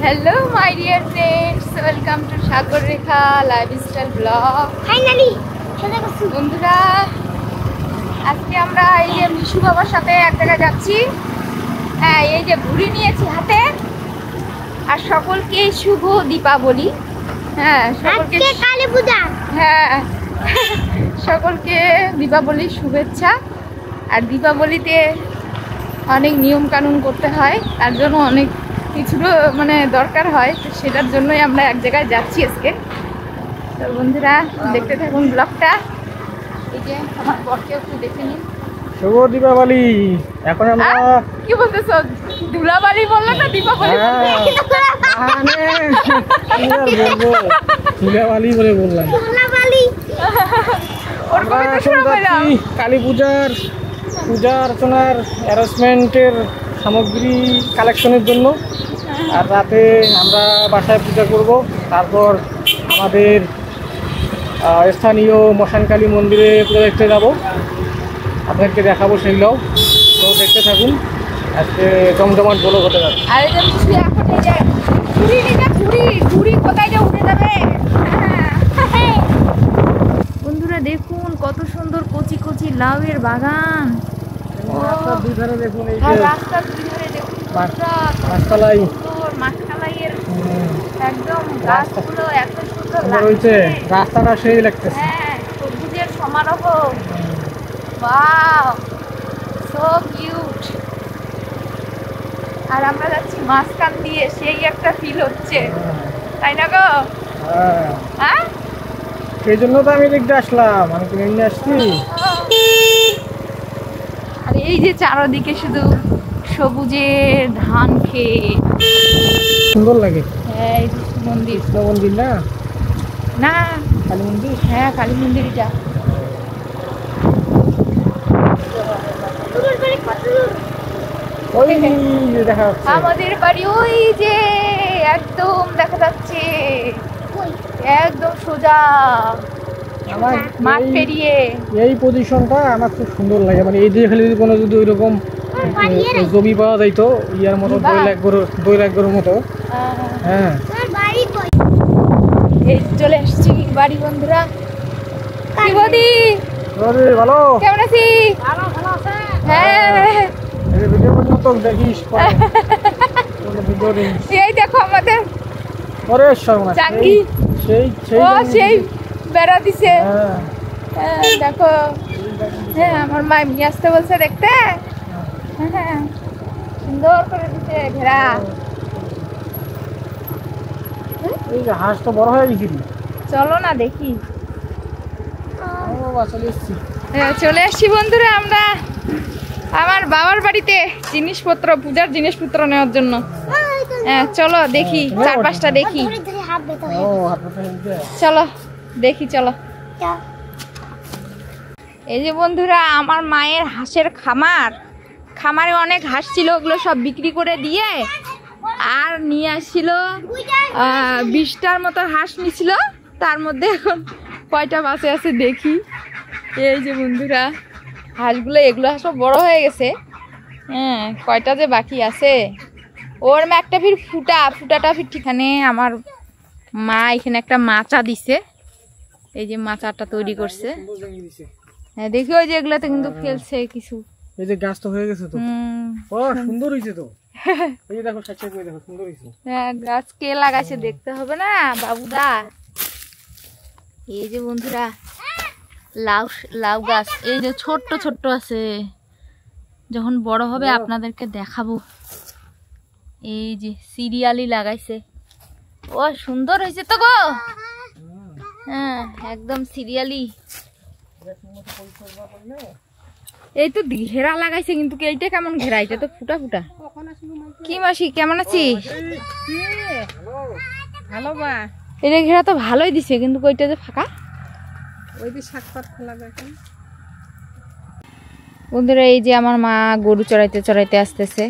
Hello my dear friends, welcome to Sagar Rekha lifestyle blog. Finally বন্ধুরা, আজকে আমরা এই যে মিশু বাবার সাথে এক জায়গায় যাচ্ছি। হ্যাঁ, এই যে ঘুড়ি নিয়েছি হাতে। আর সকলকে শুভ দীপাবলি। হ্যাঁ, সকলকে কালী পূজা। হ্যাঁ, সকলকে দীপাবলির শুভেচ্ছা। আর দীপাবলিতে অনেক নিয়ম কানুন করতে হয়, তার জন্য অনেক কিছুর মানে দরকার হয়, তো সেটার জন্যই আমরা এক জায়গায় যাচ্ছি আজকে। তো বন্ধুরা, দেখতে থাকুন ব্লগটা। এই যে আমার বরকে একটু দেখে নিন। শুভ দীপাবলি। এখন আমরা কি বলতেছ? ধুলাবালি বললো না দীপাবলি? ধুলাবালি বলে বললাম। কালী পূজার পূজা অর্চনার অ্যারেঞ্জমেন্টের সামগ্রী কালেকশনের জন্য। আর রাতে আমরা বাসায় পূজা করব, তারপর আমাদের স্থানীয় মশানকালী মন্দিরে পূজা দেখতে যাব। আপনাদেরকে দেখাবো সেগুলোও, তো দেখতে থাকুন। আজকে জমজমাট বলো হতে যাবে। বন্ধুরা দেখুন, কত সুন্দর কচি কচি লাউয়ের বাগান। রাস্তার দুই ধারে দেখুন, এই আর যে রাস্তার দুই ধারে দেখুন মাছতলাই, মাছতলাইয়ের একদম গাছগুলো এত সুন্দর রয়েছে। লাগছে। রাস্তাটা সেই লাগতেছে। হ্যাঁ, সবুজের সমারোহ। Wow, so cute. আর আমরা যাচ্ছি মাঝখান দিয়ে, সেই একটা ফিল হচ্ছে, তাই না গো? হ্যাঁ, সেই জন্য তো আমি দেখতে আসলাম। আমি তো এমনি আসছি। আর এই যে চারদিকে শুধু সবুজের ধান খেয়ে। সুন্দর লাগে। হ্যাঁ, এই যে মন্দির। কৃষ্ণ মন্দির না? না, কালী মন্দির। হ্যাঁ, কালী মন্দিরটা। ওই যে দেখা যাচ্ছে আমাদের বাড়ি ওই যে একদম দেখা যাচ্ছে, একদম সোজা আমার মাঠ পেরিয়ে। এই পজিশনটা আমার খুব সুন্দর লাগে। মানে এই যে খালি কোনো যদি ওই রকম জমি পাওয়া যাইতো, ইয়ার মতো 2 লাখ গরুর মতো। হ্যাঁ, এই চলে আসছি বাড়ি। বন্ধুরা, কি বদি, ভালো কেমন আছি? হ্যাঁ, ভিডিও মতো দেখিস। এই দেখো আমাদের চাঙ্গি, সেই বেড়া দিছে। হ্যাঁ, দেখো। হ্যাঁ, আমার মা নিয়ে আসতে বলছে দেখতে। হ্যাঁ, সুন্দর করে দিছে ঘেরা। এই যে হাঁস তো বড় হয়ে গেছি। চলো না দেখি। চলে আসছি বন্ধুরা আমরা আমার বাবার বাড়িতে জিনিসপত্র, পূজার জিনিসপত্র নেওয়ার জন্য। হ্যাঁ, চলো দেখি, চারপাশটা দেখি। চলো দেখি, চলো। এই যে বন্ধুরা, আমার মায়ের হাঁসের খামারে অনেক হাঁস ছিল, ওগুলো সব বিক্রি করে দিয়ে আর নিয়ে আসছিল 20টার মতো হাঁস নিছিল। তার মধ্যে এখন কয়টা বাঁচে আছে দেখি। এই যে বন্ধুরা, হাঁসগুলো, এগুলো সব বড় হয়ে গেছে। হ্যাঁ, কয়টা যে বাকি আছে। ওর একটা ফির ফুটাটা ফির ঠিকানে আমার মা এখানে একটা মাচা দিছে। এই যে মাচাটা তৈরি করছে। হ্যাঁ, দেখি ওই যে এগুলাতে কিন্তু ফেলছে কিছু। এই যে গাছ তো হয়ে গেছে তো। ও সুন্দর হইছে তো। এই যে দেখো, সাইড করে দেখো, সুন্দর হইছে। হ্যাঁ, গাছ কে লাগাইছে দেখতে হবে না বাবুদা। এই যে বন্ধুরা, লাউ গাছ এই যে ছোট্ট ছোট্ট আছে, যখন বড় হবে আপনাদেরকে দেখাবো। এই যে সিরিয়ালি লাগাইছে। ও সুন্দর হয়েছে তো গো। হ্যাঁ, একদম সিরিয়ালি। এই তো ঘেরা লাগাইছে, কিন্তু এইটা কেমন ঘেরা? এটা তো ফুটা। কি মাসি, কেমন আছিস? ভালো বা, এটা ঘেরা তো ভালোই দিছে, কিন্তু কইটা যে ফাঁকা। ওই যে শাক পাত লাগাই। বন্ধুরা, এই যে আমার মা গরু চড়াইতে চড়াইতে আসতেছে।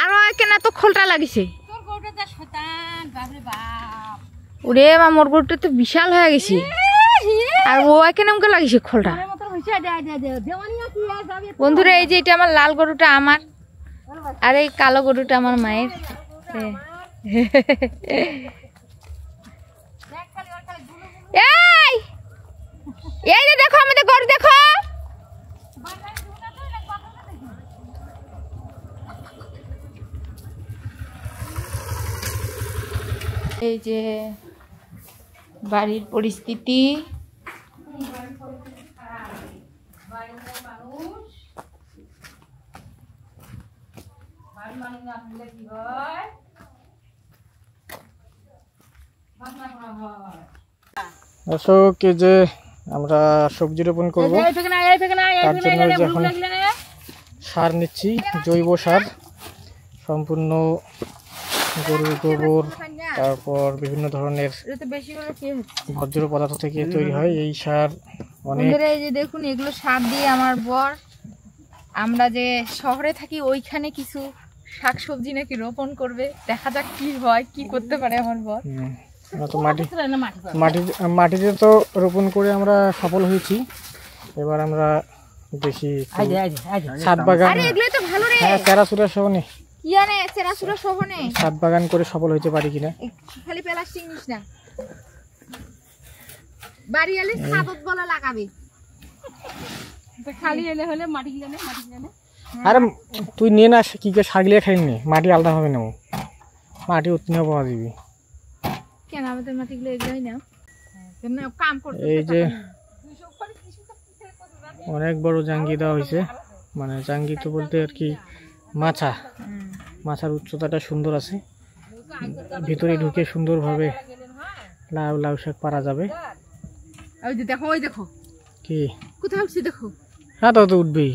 আরো কেন তো খোলটা লাগিছে? ওরে মা মোর গরুটা তো বিশাল হয়ে গেছে আর ও এখানে আমাকে লাগিয়েছে খোলটা বন্ধুরা এই যে এটা আমার লাল গরুটা আমার আর এই কালো গরুটা আমার মায়ের এই যে দেখো আমাদের গরু দেখো এই যে বাড়ির পরিস্থিতি দর্শক এই যে আমরা সবজি রোপণ করবো তার জন্য যখন সার নিচ্ছি জৈব সার সম্পূর্ণ গরুর গোবর তারপর বিভিন্ন ধরনের বর্জ্য পদার্থ থেকে তৈরি হয় এই সার অনেক এই যে দেখুন এগুলো সার দিয়ে আমার বর আমরা যে শহরে থাকি ওইখানে কিছু শাকসবজি নাকি রোপণ করবে দেখা যাক কি হয় কি করতে পারে আমার বর তো মাটিতে তো রোপণ করে আমরা সফল হয়েছি এবার আমরা দেখি ছাদ বাগান চেরাচুরা সহ নেই ছাদ বাগান করে সফল হইতে পারি কিনা খালি প্লাস্টিক নিস না বাড়ি এলে ছাদত বলা লাগাবে খালি এলে হলে মাটি গিলানে আরে তুই নিয়ে না কি কে সার গিলে খাই নি মাটি আলাদা হবে না মাটি উৎনীয় পাওয়া দিবি কেন আমাদের মাটিগুলো এগুলোই না কাম করতে এই যে অনেক বড় জাঙ্গি দেওয়া হয়েছে মানে জাঙ্গি তো বলতে আর কি মাছার উচ্চতাটা সুন্দর আছে ভিতরে ঢুকে সুন্দরভাবে লাউ শাক পারা যাবে ওই যে দেখো কি কোথায় উঠছে দেখো হ্যাঁ তো উঠবেই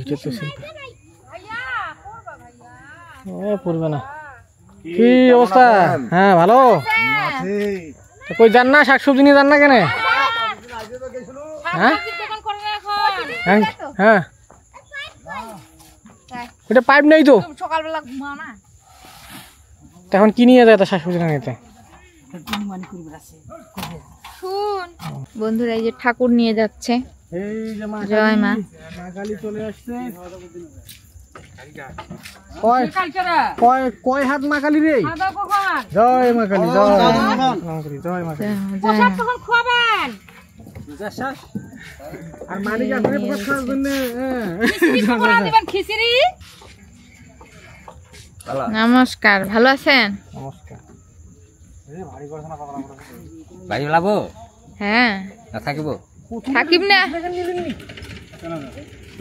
পড়বে না কি অবস্থা হ্যাঁ ভালো কই যান না শাকসবজি নিয়ে যান না কেন হ্যাঁ হ্যাঁ এটা পাইপ নেই তো সকালবেলা ঘুমাও না এখন কি নিয়ে যায় তা শাকসবজি না নিতে শুন বন্ধুরা এই যে ঠাকুর নিয়ে যাচ্ছে এই যে জয় মা কালী চলে আসছে কয় হাত মা কালী রে জয় মা কালী জয় মা কালী আর মালিক আসলে প্রসাদ খাওয়ার জন্য নমস্কার ভালো আছেন নমস্কার ভাই লাবো হ্যাঁ না থাকিব থাকিব না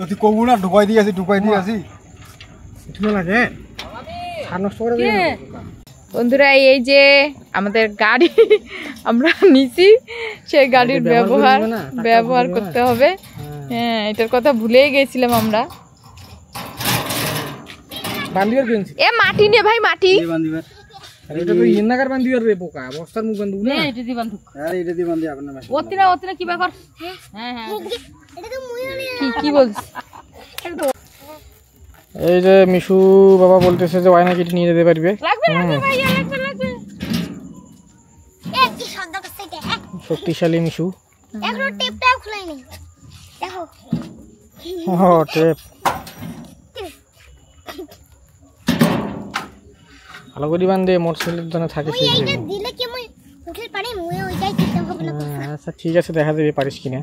তুই কবু না ডুবাই দিয়ে আসি উঠবে লাগে সার নষ্ট করে বন্ধুরা এই যে আমাদের গাড়ি আমরা নিছি সেই গাড়ির ব্যবহার করতে হবে হ্যাঁ এটার কথা ভুলেই গেছিলাম আমরা এ মাটি নে ভাই মাটি এটা তো ইন্নাকার বান্ধিবার রে বোকা বস্তার মুখ বান্ধু না এটা দি বান্ধু আরে এটা দি বান্ধি আপনার মাসে ওতিনা কি ব্যাপার হ্যাঁ এটা তো মুই কি বলছিস এই যে মিশু বাবা বলতেছে যে ওয়াইনা কেটে নিয়ে যেতে পারবে লাগবে এ কি শব্দ করছে কে শক্তিশালী মিশু একটু টেপটাও খুলাইনি দেখো ও টেপ ভালো করে বান্ধে মোটরসাইকেলের জন্য থাকে সেই যে দিলে কি মই উঠে পারে মই ওইটাই করতে হবে না আচ্ছা ঠিক আছে দেখা যাবে পারিস কিনা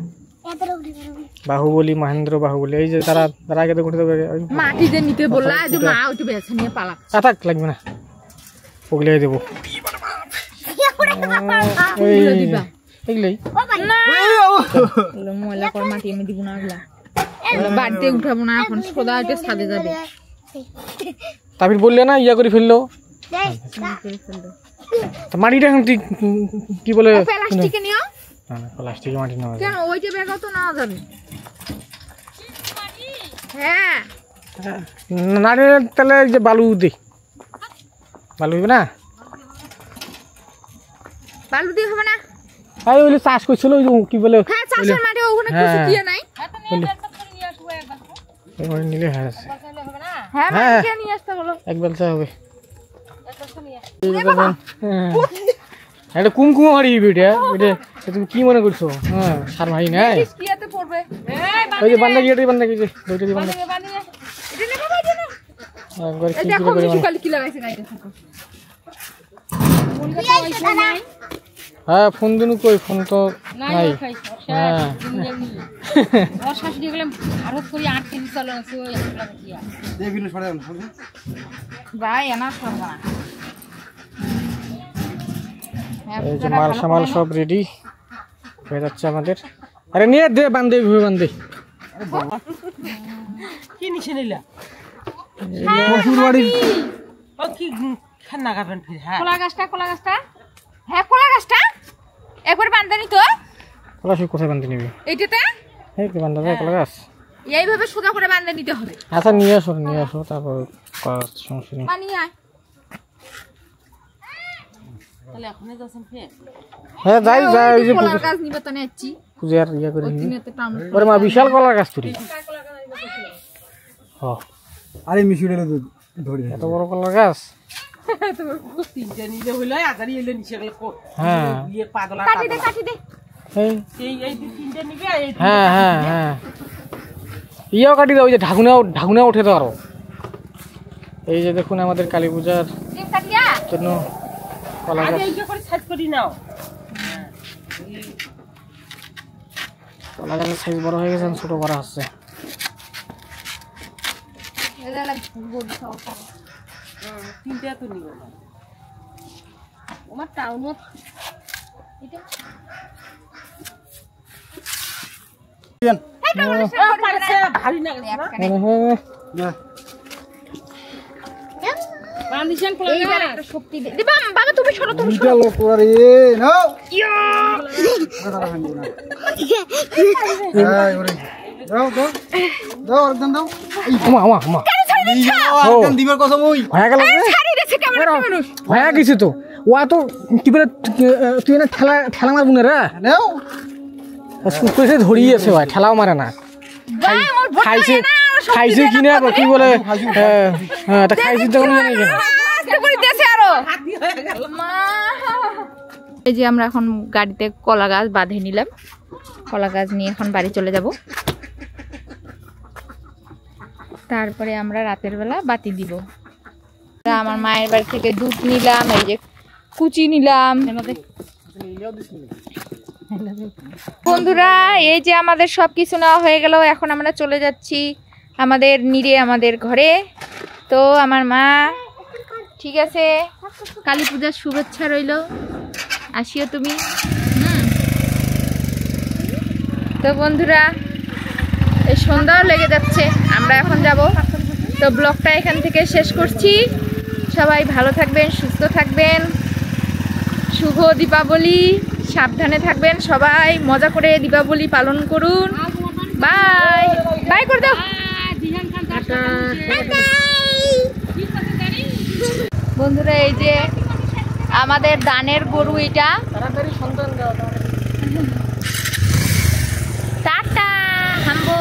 বাহুবলী মহেন্দ্র বাহুবলী এই যে তারা আগে তো উঠে দেবে মাটি যে নিতে বললা যে মা ওইটা বেছে নিয়ে পালা থাক লাগবে না পগলে দেবো এগুলোই ময়লা কর মাটি আমি দিব না এগুলা বাড়িতে উঠাবো না এখন সোজা এটা ছাদে যাবে তারপর বললে না ইয়া করে ফেললো মাটিটা এখন তুই কি বলে প্লাস্টিকে নিও প্লাস্টিকের মাটি নেওয়া কেন ওইটা ব্যাগও তো নেওয়া যাবে হ্যাঁ নারিয়েল তাহলে যে বালু দি বালু হইবে না বালু দিয়ে হবে না আরে ওই চাষ করছিল ওই কি বলে হ্যাঁ চাষের মাঠে ওখানে কিছু দিয়ে নাই এই নিলে হ্যাঁ হ্যাঁ মাটি নিয়ে আসতে হলো এক বেলচা হবে এটা কুমকুম হারি এটা এটা তুমি কি মনে করছো? হ্যাঁ সার ভাই নাই কিয়াতে পড়বে ওই যে বান্দা গিয়ে বান্দা কি যে দুইটা দি বান্দা এটা নে বাবা এটা একবার কি দেখো করে মিশু কালি কি লাগাইছে গাইতে থাকো হ্যাঁ ফোন দিনু কই ফোন তো নাই হ্যাঁ ওর শাশুড়ি গেলাম ভারত করে 8 কেজি চাল আছে ওই একলা দিয়া দে বিনু ছড়া দাও ভাই এনা করবা এই যে মাল সামাল সব রেডি হয়ে যাচ্ছে আমাদের। আরে নিয়ে দে বান্দে ঘুরে বান্দে কি নিছে নিলা মসুর বাড়ি ও কি খানা খাবেন ফির হ্যাঁ কলা গাছটা হ্যাঁ কলা গাছটা একবার বাঁধনি তো কলা শুক কোথায় বান্দে নিবি এইটাতে এই কি বান্দা যায় কলা গাছ এইভাবে সোজা করে বাঁধে নিতে হবে। আচ্ছা নিয়ে আসো তারপর কলা সমস্যা নেই। পানি আয় তাহলে আপনি যাচ্ছেন ফের হ্যাঁ যাই ওই যে কলার গাছ নিবে তো নেছি পূজার ইয়া করে নিবি। দিনেতে টাউন ওরে মা বিশাল কলা গাছ তুই হ্যাঁ আরে মিশুড়ে ধরে এত বড় কলা গাছ তিনটা নিলে হইলো আজারি এলে নিচে গেল হ্যাঁ ইয়ে পাগলা কাটি দে এই এই তিনটা নিবে এই হ্যাঁ ইয়াও কাটি দাও ওই যে ঢাকুনা উঠে দাও আরো। এই যে দেখুন আমাদের কালী পূজার ডিম কাটিয়া জন্য কলা গাছ এইটা করে সাইজ করি নাও কলা গাছের সাইজ বড় হয়ে গেছে ছোট করা হচ্ছে। এদালা বড় সব তিনটা তো নিও না আমার টাউনত এটা ভারী না না বান্দিশন কলা এইবার একটা শক্তি দে বাবা তুমি সরো দুইটা লোক করে নাও দাও একদম দাও আমা একদম দিবার কথা ওই হয়ে গেল ছাড়ি দিছে কেমন মানুষ হয়ে গেছে তো ওয়া তো কি বলে তুই না ঠেলা মারবো না রে নাও কইছে ধরিয়েছে ভাই ঠেলাও মারে না খাইছে কি না কি বলে হ্যাঁ তা খাইছে তো জানি কেন আস্তে করে দেছে আরো মা এই যে আমরা এখন গাড়িতে কলা গাছ বাঁধে নিলাম। কলা গাছ নিয়ে এখন বাড়ি চলে যাব। তারপরে আমরা রাতের বেলা বাতি দিব। আমার মায়ের বাড়ি থেকে দুধ নিলাম, এই যে কুচি নিলাম। বন্ধুরা এই যে আমাদের সব কিছু নেওয়া হয়ে গেল। এখন আমরা চলে যাচ্ছি আমাদের আমাদের ঘরে। তো আমার মা ঠিক আছে, কালী পূজার শুভেচ্ছা রইল, আসিও তুমি। তো বন্ধুরা এই সন্ধ্যাও লেগে যাচ্ছে, আমরা এখন যাব। তো ব্লগটা এখান থেকে শেষ করছি। সবাই ভালো থাকবেন, সুস্থ থাকবেন, শুভ দীপাবলি, সাবধানে থাকবেন, সবাই মজা করে দীপাবলি পালন করুন। বাই বাই করে দাও বন্ধুরা। এই যে আমাদের দানের গরু, এটা টাটা হাম্বো।